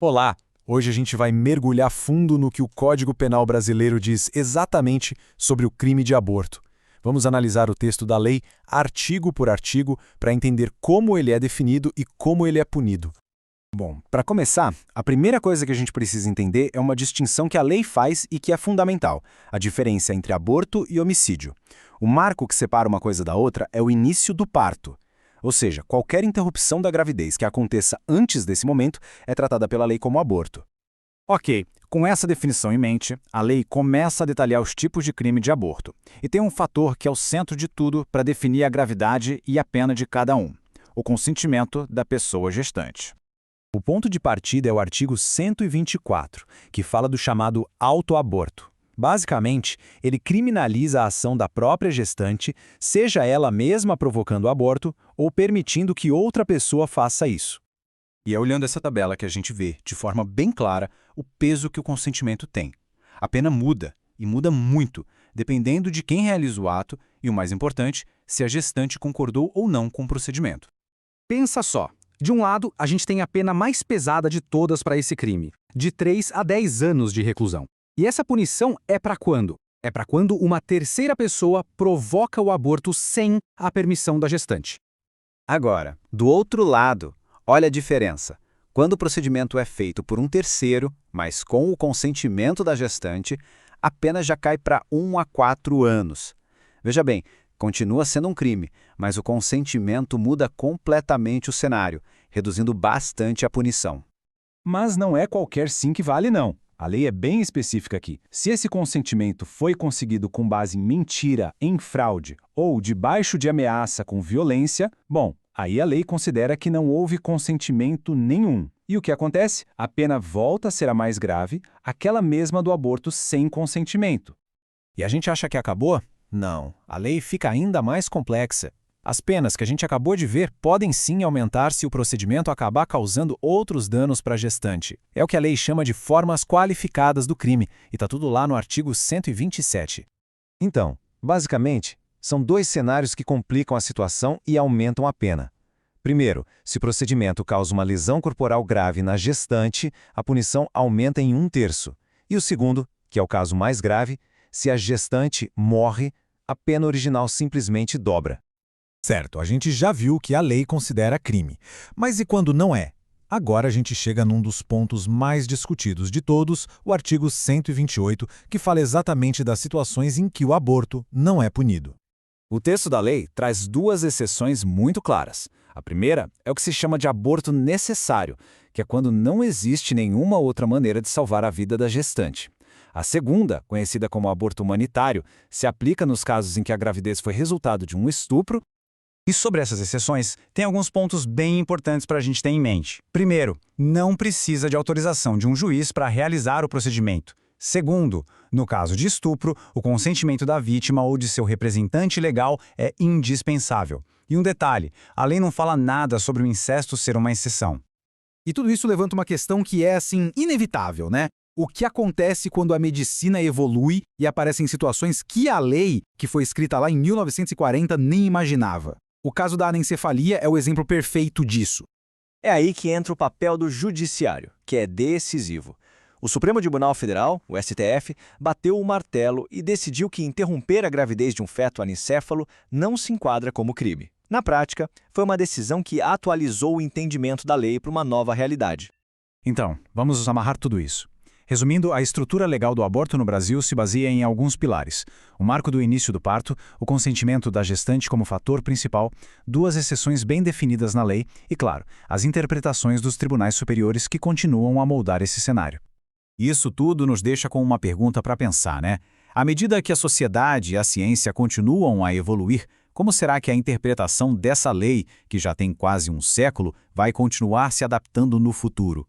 Olá! Hoje a gente vai mergulhar fundo no que o Código Penal brasileiro diz exatamente sobre o crime de aborto. Vamos analisar o texto da lei artigo por artigo para entender como ele é definido e como ele é punido. Bom, para começar, a primeira coisa que a gente precisa entender é uma distinção que a lei faz e que é fundamental: a diferença entre aborto e homicídio. O marco que separa uma coisa da outra é o início do parto. Ou seja, qualquer interrupção da gravidez que aconteça antes desse momento é tratada pela lei como aborto. Ok, com essa definição em mente, a lei começa a detalhar os tipos de crime de aborto. E tem um fator que é o centro de tudo para definir a gravidade e a pena de cada um: o consentimento da pessoa gestante. O ponto de partida é o artigo 124, que fala do chamado autoaborto. Basicamente, ele criminaliza a ação da própria gestante, seja ela mesma provocando o aborto ou permitindo que outra pessoa faça isso. E é olhando essa tabela que a gente vê, de forma bem clara, o peso que o consentimento tem. A pena muda, e muda muito, dependendo de quem realiza o ato e, o mais importante, se a gestante concordou ou não com o procedimento. Pensa só. De um lado, a gente tem a pena mais pesada de todas para esse crime, de 3 a 10 anos de reclusão. E essa punição é para quando? É para quando uma terceira pessoa provoca o aborto sem a permissão da gestante. Agora, do outro lado, olha a diferença. Quando o procedimento é feito por um terceiro, mas com o consentimento da gestante, a pena já cai para 1 a 4 anos. Veja bem, continua sendo um crime, mas o consentimento muda completamente o cenário, reduzindo bastante a punição. Mas não é qualquer sim que vale, não. A lei é bem específica aqui. Se esse consentimento foi conseguido com base em mentira, em fraude ou debaixo de ameaça com violência, bom, aí a lei considera que não houve consentimento nenhum. E o que acontece? A pena volta a ser a mais grave, aquela mesma do aborto sem consentimento. E a gente acha que acabou? Não. A lei fica ainda mais complexa. As penas que a gente acabou de ver podem sim aumentar se o procedimento acabar causando outros danos para a gestante. É o que a lei chama de formas qualificadas do crime, e está tudo lá no artigo 127. Então, basicamente, são dois cenários que complicam a situação e aumentam a pena. Primeiro, se o procedimento causa uma lesão corporal grave na gestante, a punição aumenta em 1/3. E o segundo, que é o caso mais grave, se a gestante morre, a pena original simplesmente dobra. Certo, a gente já viu que a lei considera crime. Mas e quando não é? Agora a gente chega num dos pontos mais discutidos de todos, o artigo 128, que fala exatamente das situações em que o aborto não é punido. O texto da lei traz duas exceções muito claras. A primeira é o que se chama de aborto necessário, que é quando não existe nenhuma outra maneira de salvar a vida da gestante. A segunda, conhecida como aborto humanitário, se aplica nos casos em que a gravidez foi resultado de um estupro. E sobre essas exceções, tem alguns pontos bem importantes para a gente ter em mente. Primeiro, não precisa de autorização de um juiz para realizar o procedimento. Segundo, no caso de estupro, o consentimento da vítima ou de seu representante legal é indispensável. E um detalhe, a lei não fala nada sobre o incesto ser uma exceção. E tudo isso levanta uma questão que é, assim, inevitável, né? O que acontece quando a medicina evolui e aparecem situações que a lei, que foi escrita lá em 1940, nem imaginava? O caso da anencefalia é o exemplo perfeito disso. É aí que entra o papel do judiciário, que é decisivo. O Supremo Tribunal Federal, o STF, bateu o martelo e decidiu que interromper a gravidez de um feto anencéfalo não se enquadra como crime. Na prática, foi uma decisão que atualizou o entendimento da lei para uma nova realidade. Então, vamos amarrar tudo isso. Resumindo, a estrutura legal do aborto no Brasil se baseia em alguns pilares: o marco do início do parto, o consentimento da gestante como fator principal, duas exceções bem definidas na lei e, claro, as interpretações dos tribunais superiores que continuam a moldar esse cenário. Isso tudo nos deixa com uma pergunta para pensar, né? À medida que a sociedade e a ciência continuam a evoluir, como será que a interpretação dessa lei, que já tem quase um século, vai continuar se adaptando no futuro?